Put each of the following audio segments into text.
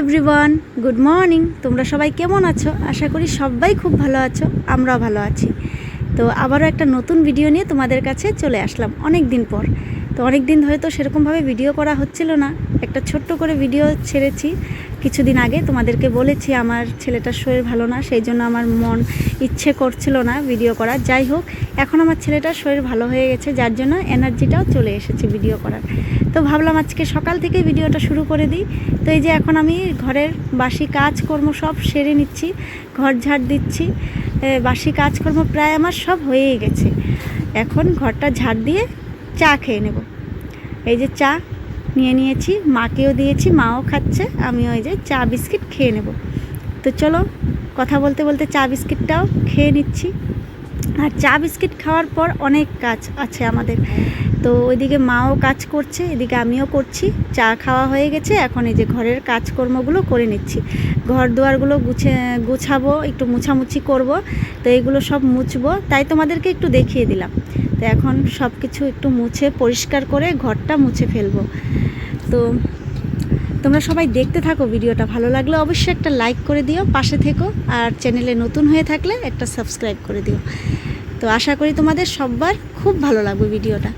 Everyone, good morning. তোমরা সবাই কেমন আছো? আশা করি সবাই খুব ভালো আছো, আমরাও ভালো আছি। তো আবারও একটা নতুন ভিডিও নিয়ে তোমাদের কাছে চলে আসলাম অনেক দিন পর। তো অনেক দিন ধরে তো সেরকমভাবে ভিডিও করা হচ্ছিল না। একটা ছোট্ট করে ভিডিও ছেড়েছি কিছুদিন আগে, তোমাদেরকে বলেছি আমার ছেলেটার শরীর ভালো না, সেই জন্য আমার মন ইচ্ছে করছিল না ভিডিও করা। যাই হোক, এখন আমার ছেলেটার শরীর ভালো হয়ে গেছে, যার জন্য এনার্জিটাও চলে এসেছে ভিডিও করার। তো ভাবলাম আজকে সকাল থেকে ভিডিওটা শুরু করে দিই। তো এই যে এখন আমি ঘরের বাসি কাজকর্ম সব সেরে নিচ্ছি, ঘর ঝাড় দিচ্ছি। বাসি কাজকর্ম প্রায় আমার সব হয়েই গেছে। এখন ঘরটা ঝাড় দিয়ে চা খেয়ে নেব। এই যে চা নিয়ে নিয়েছি, মাকেও দিয়েছি, মাও খাচ্ছে, আমিও এই যে চা বিস্কিট খেয়ে নেব। তো চলো, কথা বলতে বলতে চা বিস্কিটটাও খেয়ে নিচ্ছি। আর চা বিস্কিট খাওয়ার পর অনেক কাজ আছে আমাদের। তো ওইদিকে মাও কাজ করছে, এদিকে আমিও করছি। চা খাওয়া হয়ে গেছে, এখন এই যে ঘরের কাজকর্মগুলো করে নিচ্ছি। ঘর দুয়ারগুলো গুছাবো, একটু মুছামুছি করব। তো এইগুলো সব মুছবো, তাই তোমাদেরকে একটু দেখিয়ে দিলাম। তো এখন সব কিছু একটু মুছে পরিষ্কার করে ঘরটা মুছে ফেলবো। তো তোমরা সবাই দেখতে থাকো ভিডিওটা, ভালো লাগলে অবশ্যই একটা লাইক করে দিও, পাশে থেকো। আর চ্যানেলে নতুন হয়ে থাকলে একটা সাবস্ক্রাইব করে দিও। তো আশা করি তোমাদের সবার খুব ভালো লাগবে ভিডিওটা।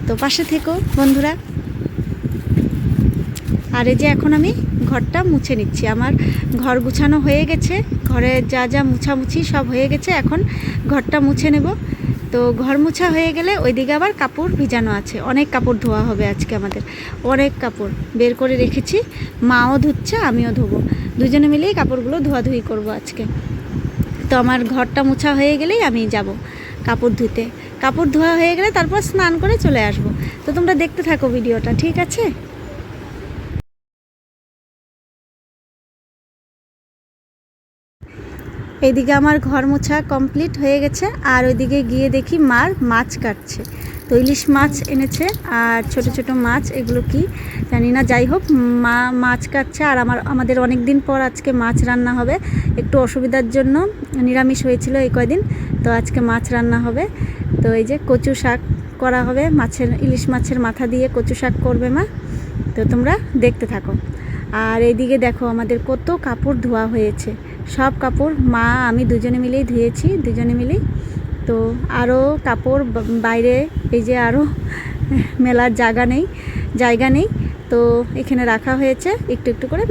তো পাশে থেকো বন্ধুরা। আর এই যে এখন আমি ঘরটা মুছে নিচ্ছি। আমার ঘর গুছানো হয়ে গেছে, ঘরে যা যা মুছামুছি সব হয়ে গেছে, এখন ঘরটা মুছে নেব। তো ঘর মুছা হয়ে গেলে ওইদিকে আবার কাপড় ভিজানো আছে, অনেক কাপড় ধোয়া হবে আজকে আমাদের। অনেক কাপড় বের করে রেখেছি, মাও ধুচ্ছে, আমিও ধোবো, দুজনে মিলেই কাপড়গুলো ধোয়াধুয়ি করবো আজকে। তো আমার ঘরটা মুছা হয়ে গেলেই আমি যাব কাপড় ধুতে। কাপড় ধোয়া হয়ে গেলে তারপর স্নান করে চলে আসব। তো তোমরা দেখতে থাকো ভিডিওটা, ঠিক আছে? এইদিকে আমার ঘর মোছা কমপ্লিট হয়ে গেছে, আর ওইদিকে গিয়ে দেখি মার মাছ কাটছে। তো ইলিশ মাছ এনেছে আর ছোট ছোট মাছ, এগুলো কি জানি না। যাই হোক, মা মাছ কাটছে। আর আমাদের অনেক দিন পর আজকে মাছ রান্না হবে। একটু অসুবিধার জন্য নিরামিষ হয়েছিল এই কয়দিন, তো আজকে মাছ রান্না হবে। তো এই যে কচু শাক করা হবে, ইলিশ মাছের মাথা দিয়ে কচু শাক করবে মা। তো তোমরা দেখতে থাকো। আর এইদিকে দেখো আমাদের কত কাপড় ধোয়া হয়েছে, সব কাপড় মা আমি দুজনে মিলেই ধুয়েছি, দুজনে মিলেই। তো আরও কাপড় বাইরে, এই যে আরও মেলার জায়গা নেই, তো এখানে রাখা হয়েছে, একটু একটু করে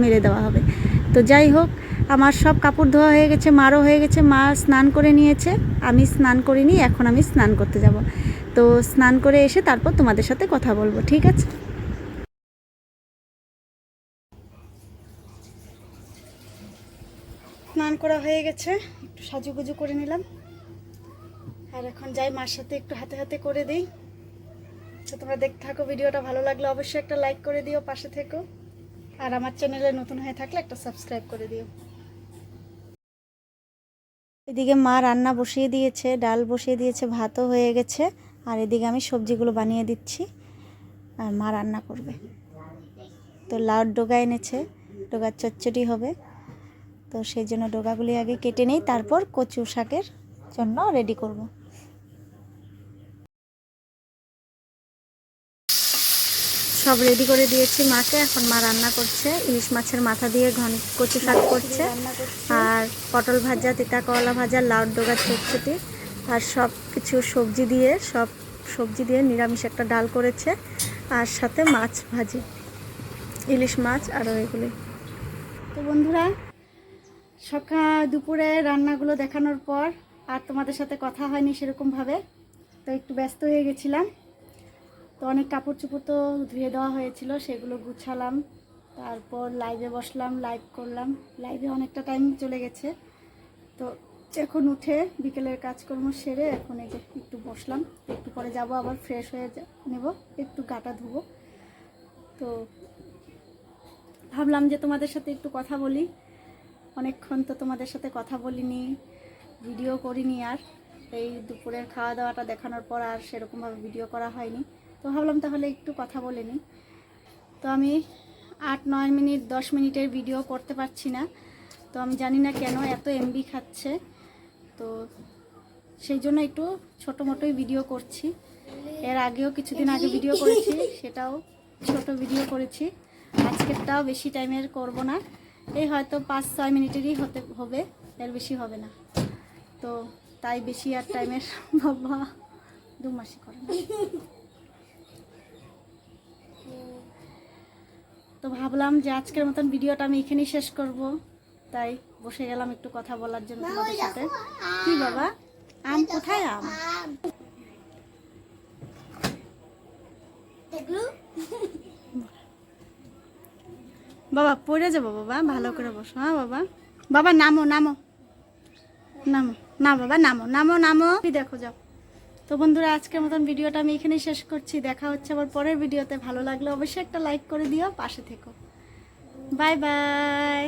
মেলে দেওয়া হবে। তো যাই হোক, আমার সব কাপড় ধোয়া হয়ে গেছে, মারও হয়ে গেছে। মা স্নান করে নিয়েছে, আমি স্নান করিনি, এখন আমি স্নান করতে যাব। তো স্নান করে এসে তারপর তোমাদের সাথে কথা বলবো, ঠিক আছে? স্নান করা হয়ে গেছে, একটু সাজুগুজু করে নিলাম। আর এখন যাই মার সাথে একটু হাতে হাতে করে দিই। তো তোমরা দেখতে থাকো ভিডিওটা, ভালো লাগলে অবশ্যই একটা লাইক করে দিও, পাশে থেকো। আর আমার চ্যানেলে নতুন হয়ে থাকলে একটা সাবস্ক্রাইব করে দিও। এদিকে মা রান্না বসিয়ে দিয়েছে, ডাল বসিয়ে দিয়েছে, ভাতও হয়ে গেছে। আর এদিকে আমি সবজিগুলো বানিয়ে দিচ্ছি, আর মা রান্না করবে। তো লাউর ডগা এনেছে, ডগার চচ্চড়ি হবে। তো সেই জন্য ডগাগুলি আগে কেটে নেই, তারপর কচু শাকের জন্য রেডি করব। সব রেডি করে দিয়েছি মাকে, এখন মা রান্না করছে। ইলিশ মাছের মাথা দিয়ে কচু শাক করছে, আর পটল ভাজা, তিতা করলা ভাজা, লাউর ডগার চচ্চড়ি, আর সব কিছু সবজি দিয়ে নিরামিষ একটা ডাল করেছে, আর সাথে মাছ ভাজি, ইলিশ মাছ আরও এগুলি। তো বন্ধুরা, দুপুরে রান্নাগুলো দেখানোর পর আর তোমাদের সাথে কথা হয়নি সেরকমভাবে, তো একটু ব্যস্ত হয়ে গেছিলাম। তো অনেক কাপড় চোপড় তো ধুয়ে দেওয়া হয়েছিল, সেগুলো গুছালাম, তারপর লাইভে বসলাম, লাইভ করলাম। লাইভে অনেকটা টাইম চলে গেছে। তো এখন উঠে বিকেলের কাজকর্ম সেরে এখন এই যে একটু বসলাম, একটু পরে যাব আবার ফ্রেশ হয়ে নেব, একটু গাটা ধুবো। তো ভাবলাম যে তোমাদের সাথে একটু কথা বলি, অনেকক্ষণ তো তোমাদের সাথে কথা বলিনি, ভিডিও করিনি। আর এই দুপুরের খাওয়া দাওয়াটা দেখানোর পর আর সেরকমভাবে ভিডিও করা হয়নি। তো ভাবলাম তাহলে একটু কথা বলে নিই। তো আমি 8-9 মিনিট 10 মিনিটের ভিডিও করতে পারছি না। তো আমি জানি না কেন এত এমবি খাচ্ছে, তো সেই জন্য একটু ছোটো মোটোই ভিডিও করছি। এর আগেও কিছুদিন আগে ভিডিও করেছি, সেটাও ছোট ভিডিও করেছি। আজকেরটাও বেশি টাইমের করব না, এই হয়তো 5-6 মিনিটেরই হবে, এর বেশি হবে না। তো তাই বেশি আর টাইমের বাবা দুমাসি করে না। তো ভাবলাম যে আজকের মতন ভিডিওটা আমি এখানেই শেষ করব, তাই বসে গেলাম একটু কথা বলার জন্য তোমাদের সাথে। কি বাবা, আম কোথায়? আম বাবা পড়ে যাবো, বাবা ভালো করে বসো। হ্যাঁ বাবা, বাবা নামো নামো নামো, না বাবা নামো নামো নামো, দেখো যাও। তো বন্ধুরা, আজকের মতন ভিডিওটা আমি এখানেই শেষ করছি। দেখা হচ্ছে আবার পরের ভিডিওতে। ভালো লাগলে অবশ্যই একটা লাইক করে দিও, পাশে থেকো। Bye bye.